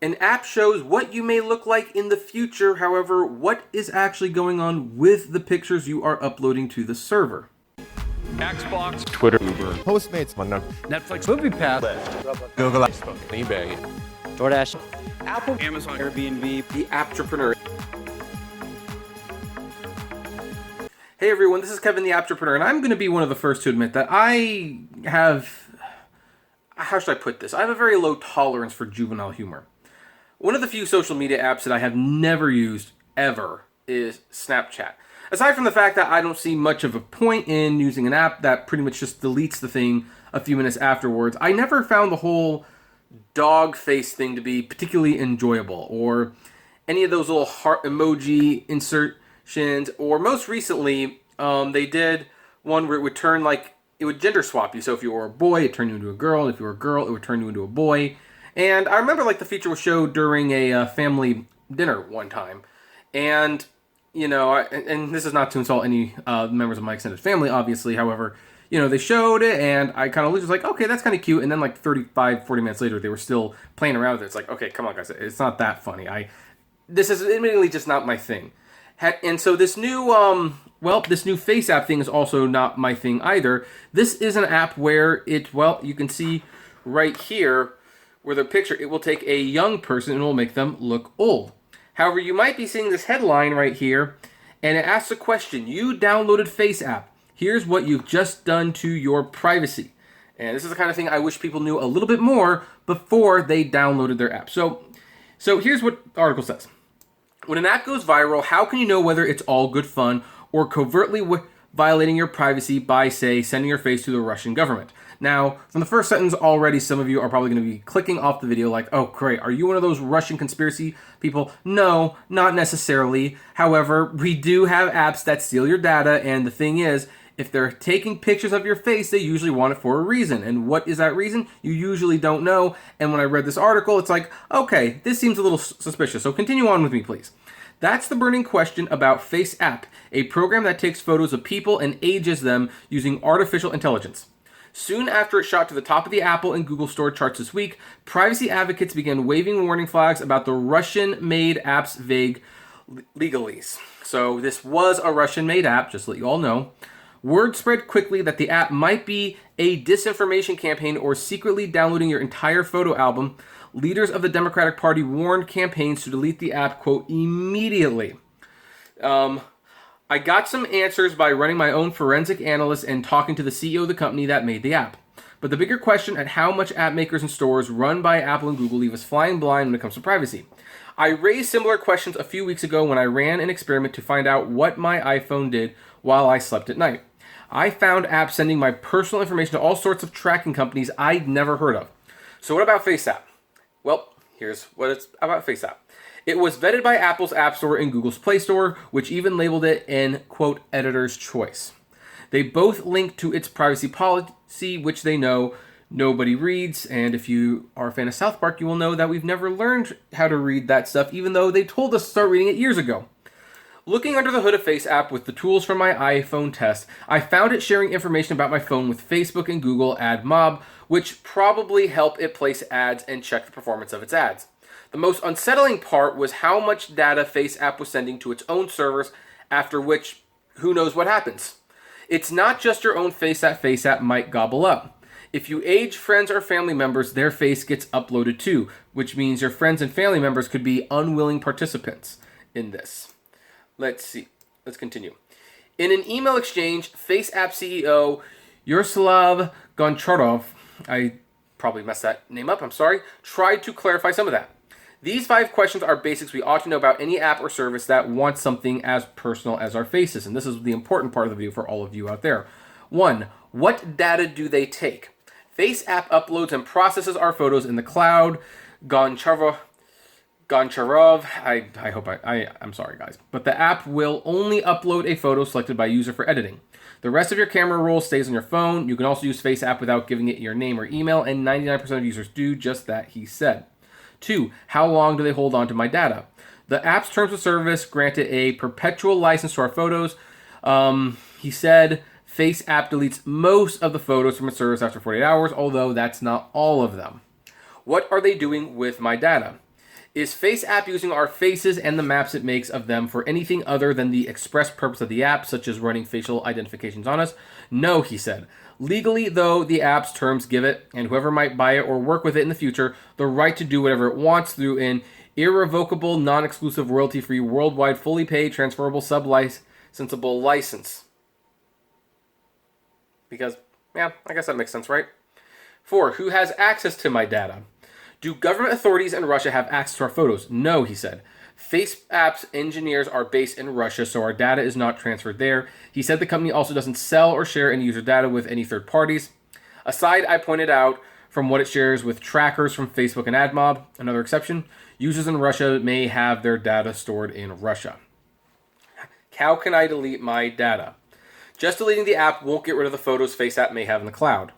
An app shows what you may look like in the future. However, what is actually going on with the pictures you are uploading to the server? Xbox, Twitter, Uber, Postmates, Netflix, MoviePass, Google, eBay, DoorDash, Apple, Amazon, Airbnb, The Apptrepreneur. Hey everyone, this is Kevin the Apptrepreneur, and I'm going to be one of the first to admit that I have, how should I put this? I have a very low tolerance for juvenile humor. One of the few social media apps that I have never used, ever, is Snapchat. Aside from the fact that I don't see much of a point in using an app that pretty much just deletes the thing a few minutes afterwards, I never found the whole dog face thing to be particularly enjoyable, or any of those little heart emoji insertions, or most recently, they did one where it would turn like, it would gender swap you. So if you were a boy, it turned you into a girl, and if you were a girl, it would turn you into a boy. And I remember like the feature was showed during a family dinner one time, and you know, and this is not to insult any members of my extended family, obviously. However, you know, they showed it, and I kind of was like, okay, that's kind of cute. And then like 35, 40 minutes later, they were still playing around with it. It's like, okay, come on, guys, it's not that funny. This is admittedly just not my thing. And so this new, this new FaceApp thing is also not my thing either. This is an app where you can see right here where the picture, it will take a young person and will make them look old. However, you might be seeing this headline right here, and it asks a question. You downloaded FaceApp. Here's what you've just done to your privacy. And this is the kind of thing I wish people knew a little bit more before they downloaded their app. So here's what the article says. When an app goes viral, how can you know whether it's all good fun or covertly violating your privacy by, say, sending your face to the Russian government? Now, from the first sentence already, some of you are probably going to be clicking off the video like, oh, great, are you one of those Russian conspiracy people? No, not necessarily. However, we do have apps that steal your data, and the thing is, if they're taking pictures of your face, they usually want it for a reason. And what is that reason? You usually don't know. And when I read this article, it's like, okay, this seems a little suspicious. So continue on with me, please. That's the burning question about FaceApp, a program that takes photos of people and ages them using artificial intelligence. Soon after it shot to the top of the Apple and Google Store charts this week, privacy advocates began waving warning flags about the Russian-made app's vague legalese. So this was a Russian-made app, just to let you all know. Word spread quickly that the app might be a disinformation campaign or secretly downloading your entire photo album. Leaders of the Democratic Party warned campaigns to delete the app, quote, immediately. I got some answers by running my own forensic analyst and talking to the CEO of the company that made the app. But the bigger question at how much app makers and stores run by Apple and Google leave us flying blind when it comes to privacy. I raised similar questions a few weeks ago when I ran an experiment to find out what my iPhone did while I slept at night. I found apps sending my personal information to all sorts of tracking companies I'd never heard of. So what about FaceApp? Well, here's what it's about FaceApp. It was vetted by Apple's App Store and Google's Play Store, which even labeled it an, quote, editor's choice. They both link to its privacy policy, which they know nobody reads. And if you are a fan of South Park, you will know that we've never learned how to read that stuff, even though they told us to start reading it years ago. Looking under the hood of FaceApp with the tools from my iPhone test, I found it sharing information about my phone with Facebook and Google Ad Mob, which probably help it place ads and check the performance of its ads. The most unsettling part was how much data FaceApp was sending to its own servers, after which, who knows what happens. It's not just your own face that FaceApp might gobble up. If you age friends or family members, their face gets uploaded too, which means your friends and family members could be unwilling participants in this. Let's see. Let's continue. In an email exchange, FaceApp CEO Yaroslav Goncharov, I probably messed that name up, I'm sorry, tried to clarify some of that. These 5 questions are basics we ought to know about any app or service that wants something as personal as our faces. And this is the important part of the video for all of you out there. 1. What data do they take? FaceApp uploads and processes our photos in the cloud. Goncharov, I'm sorry guys, but the app will only upload a photo selected by user for editing. The rest of your camera roll stays on your phone. You can also use FaceApp without giving it your name or email, and 99% of users do just that, he said. 2. How long do they hold on to my data? The app's terms of service granted a perpetual license to our photos. He said FaceApp deletes most of the photos from its service after 48 hours, although that's not all of them. What are they doing with my data? Is FaceApp using our faces and the maps it makes of them for anything other than the express purpose of the app, such as running facial identifications on us? No, he said. Legally, though, the app's terms give it, and whoever might buy it or work with it in the future, the right to do whatever it wants through an irrevocable, non-exclusive, royalty-free, worldwide, fully paid, transferable, sub-licensable license. Because, yeah, I guess that makes sense, right? 4. Who has access to my data? Do government authorities in Russia have access to our photos? No, he said. FaceApp's engineers are based in Russia, so our data is not transferred there. He said the company also doesn't sell or share any user data with any third parties. Aside, I pointed out, from what it shares with trackers from Facebook and AdMob, another exception, users in Russia may have their data stored in Russia. How can I delete my data? Just deleting the app won't get rid of the photos FaceApp may have in the cloud.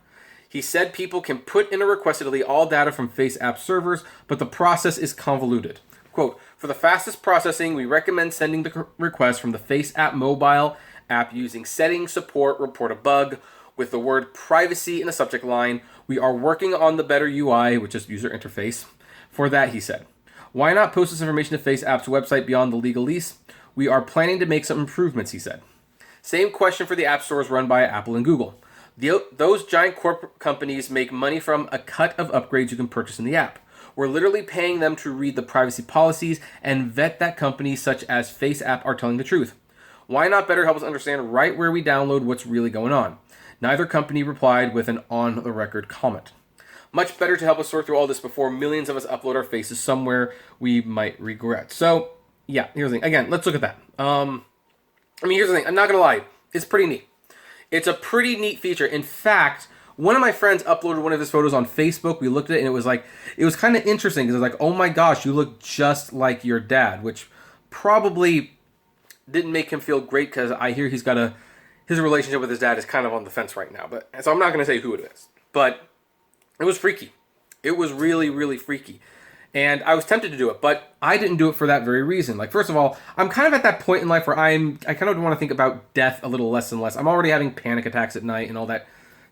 He said people can put in a request to delete all data from FaceApp servers, but the process is convoluted. Quote, for the fastest processing, we recommend sending the request from the FaceApp mobile app using settings, support, report a bug, with the word privacy in the subject line. We are working on the better UI, which is user interface, for that, he said. Why not post this information to FaceApp's website beyond the legal lease? We are planning to make some improvements, he said. Same question for the app stores run by Apple and Google. Those giant corporate companies make money from a cut of upgrades you can purchase in the app. We're literally paying them to read the privacy policies and vet that companies such as FaceApp are telling the truth. Why not better help us understand right where we download what's really going on? Neither company replied with an on-the-record comment. Much better to help us sort through all this before millions of us upload our faces somewhere we might regret. So, yeah, here's the thing. Again, let's look at that. Here's the thing. I'm not going to lie. It's pretty neat. It's a pretty neat feature. In fact, one of my friends uploaded one of his photos on Facebook. We looked at it, and it was kind of interesting because it was like, oh my gosh, you look just like your dad, which probably didn't make him feel great because I hear his relationship with his dad is kind of on the fence right now. So I'm not going to say who it is, but it was freaky. It was really, really freaky. And I was tempted to do it, but I didn't do it for that very reason. Like, first of all, I'm kind of at that point in life where I kind of want to think about death a little less and less. I'm already having panic attacks at night and all that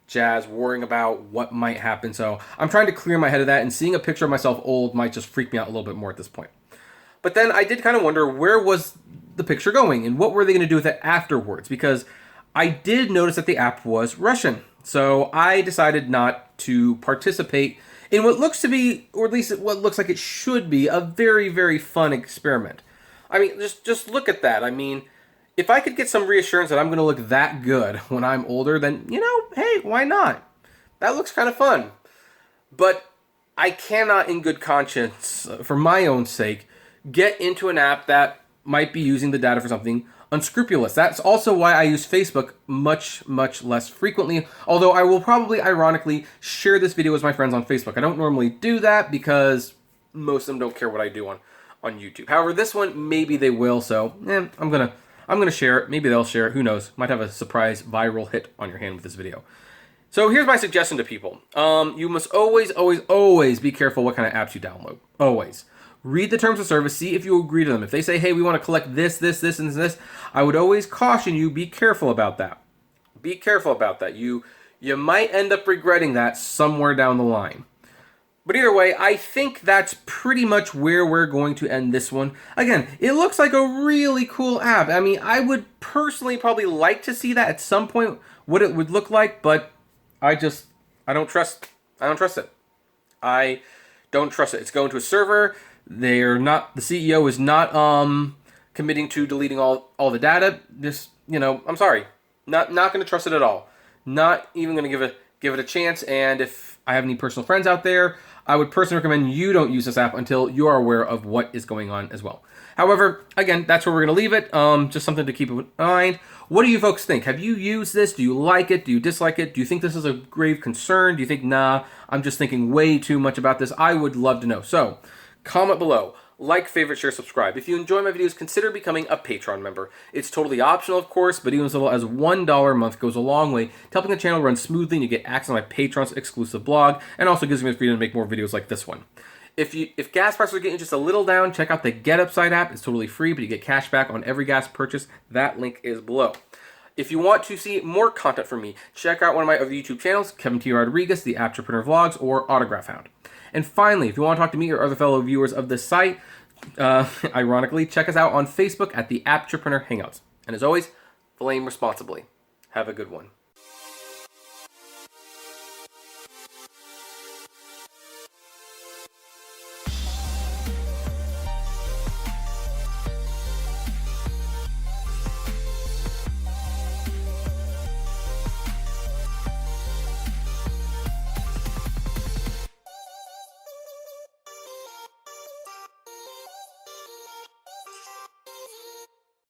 jazz, worrying about what might happen. So I'm trying to clear my head of that, and seeing a picture of myself old might just freak me out a little bit more at this point. But then I did kind of wonder, where was the picture going and what were they going to do with it afterwards? Because I did notice that the app was Russian. So I decided not to participate in what looks to be, or at least what looks like it should be, a very, very fun experiment. I mean, just look at that. I mean, if I could get some reassurance that I'm going to look that good when I'm older, then, hey, why not? That looks kind of fun. But I cannot, in good conscience, for my own sake, get into an app that might be using the data for something unscrupulous. That's also why I use Facebook much, much less frequently, although I will probably, ironically, share this video with my friends on Facebook. I don't normally do that because most of them don't care what I do on YouTube. However, this one, maybe they will, so I'm gonna share it. Maybe they'll share it. Who knows? Might have a surprise viral hit on your hand with this video. So here's my suggestion to people. You must always, always, always be careful what kind of apps you download. Always. Read the terms of service, see if you agree to them. If they say, hey, we want to collect this, and this, I would always caution you, be careful about that. Be careful about that. You might end up regretting that somewhere down the line. But either way, I think that's pretty much where we're going to end this one. Again, it looks like a really cool app. I mean, I would personally probably like to see that at some point, what it would look like, but I don't trust it. I don't trust it. It's going to a server. The CEO is not committing to deleting all the data. I'm sorry. Not going to trust it at all. Not even going to give it a chance. And if I have any personal friends out there, I would personally recommend you don't use this app until you are aware of what is going on as well. However, again, that's where we're going to leave it. Just something to keep in mind. What do you folks think? Have you used this? Do you like it? Do you dislike it? Do you think this is a grave concern? Do you think, nah, I'm just thinking way too much about this? I would love to know. So, comment below. Like, favorite, share, subscribe. If you enjoy my videos, consider becoming a Patreon member. It's totally optional, of course, but even as little as $1 a month goes a long way to helping the channel run smoothly, and you get access to my Patreon's exclusive blog, and also gives me the freedom to make more videos like this one. If gas prices are getting just a little down, check out the Get Upside app. It's totally free, but you get cash back on every gas purchase. That link is below. If you want to see more content from me, check out one of my other YouTube channels, Kevin T. Rodriguez, the Apptrepreneur Vlogs, or Autograph Hound. And finally, if you want to talk to me or other fellow viewers of this site, ironically, check us out on Facebook at the Apptrepreneur Hangouts. And as always, flame responsibly. Have a good one.